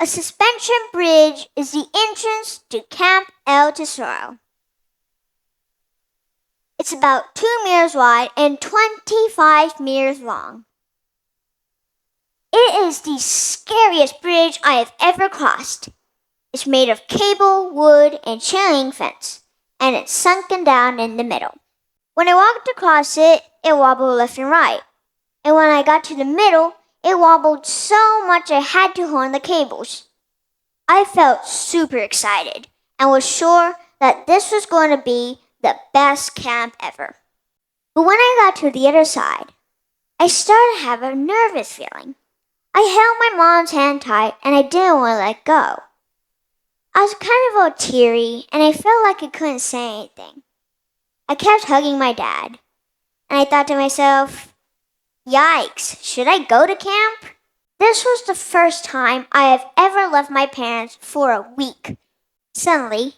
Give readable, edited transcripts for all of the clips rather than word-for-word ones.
A suspension bridge is the entrance to Camp El Tesoro. It's about 2 meters wide and 25 meters long. It is the scariest bridge I have ever crossed. It's made of cable, wood, and chain fence, and it's sunken down in the middle. When I walked across it, it wobbled left and right. And when I got to the middle, it wobbled so much I had to hold on the cables. I felt super excited and was sure that this was going to be the best camp ever. But when I got to the other side, I started to have a nervous feeling. I held my mom's hand tight and I didn't want to let go. I was kind of all teary and I felt like I couldn't say anything. I kept hugging my dad and I thought to myself, yikes, should I go to camp? This was the first time I have ever left my parents for a week. Suddenly,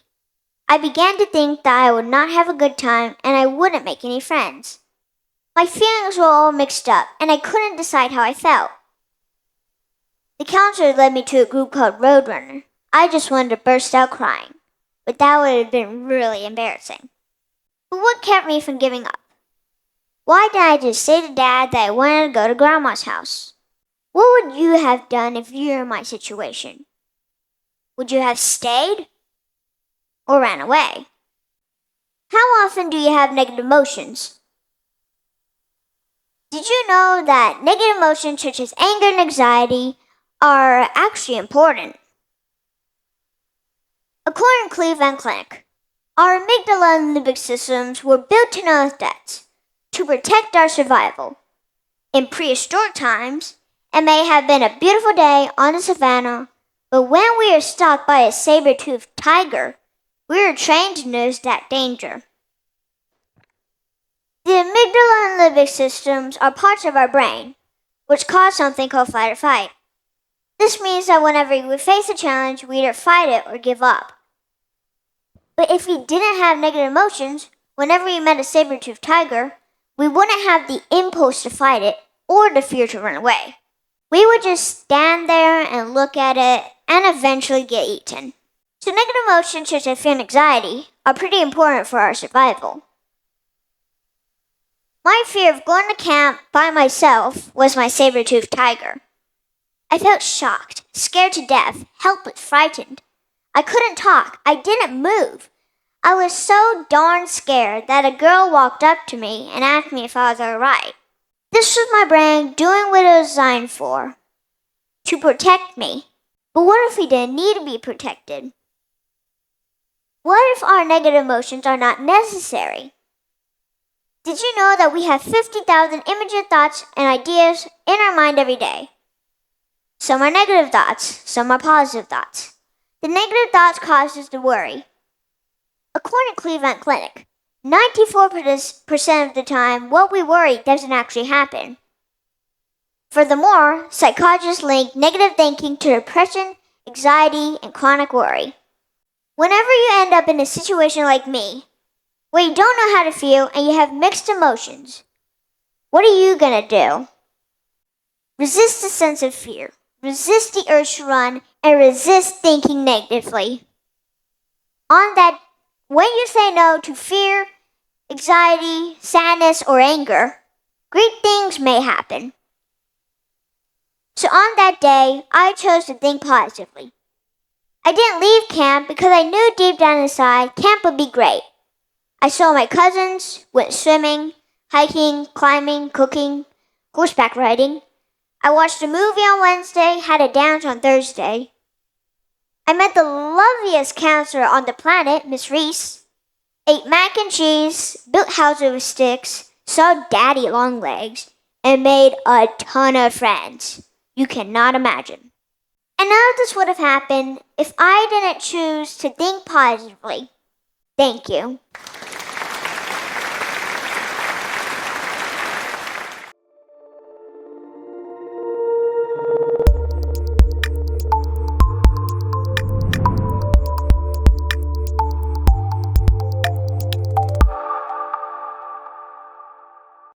I began to think that I would not have a good time and I wouldn't make any friends. My feelings were all mixed up and I couldn't decide how I felt. The counselor led me to a group called Roadrunner. I just wanted to burst out crying, but that would have been really embarrassing. But what kept me from giving up? Why didn't I just say to Dad that I wanted to go to Grandma's house? What would you have done if you were in my situation? Would you have stayed or ran away? How often do you have negative emotions? Did you know that negative emotions such as anger and anxiety are actually important? According to Cleveland Clinic, our amygdala and limbic systems were built to know threats to protect our survival. In prehistoric times, it may have been a beautiful day on the savannah, but when we are stalked by a saber-toothed tiger, we are trained to notice that danger. The amygdala and limbic systems are parts of our brain, which cause something called fight or fight. This means that whenever we face a challenge, we either fight it or give up. But if we didn't have negative emotions, whenever we met a saber-toothed tiger, we wouldn't have the impulse to fight it or the fear to run away. We would just stand there and look at it and eventually get eaten. So negative emotions such as fear and anxiety are pretty important for our survival. My fear of going to camp by myself was my saber-toothed tiger. I felt shocked, scared to death, helpless, frightened. I couldn't talk. I didn't move. I was so darn scared that a girl walked up to me and asked me if I was alright. This was my brain doing what it was designed for, to protect me. But what if we didn't need to be protected? What if our negative emotions are not necessary? Did you know that we have 50,000 images, thoughts, and ideas in our mind every day? Some are negative thoughts, some are positive thoughts. The negative thoughts cause us to worry. According to Cleveland Clinic, 94% of the time, what we worry doesn't actually happen. Furthermore, psychologists link negative thinking to depression, anxiety, and chronic worry. Whenever you end up in a situation like me, where you don't know how to feel and you have mixed emotions, what are you gonna do? Resist the sense of fear, resist the urge to run, and resist thinking negatively. When you say no to fear, anxiety, sadness, or anger, great things may happen. So on that day, I chose to think positively. I didn't leave camp because I knew deep down inside camp would be great. I saw my cousins, went swimming, hiking, climbing, cooking, horseback riding. I watched a movie on Wednesday, had a dance on Thursday. I met the loveliest counselor on the planet, Miss Reese, ate mac and cheese, built houses with sticks, saw Daddy Longlegs, and made a ton of friends. You cannot imagine. And none of this would have happened if I didn't choose to think positively. Thank you.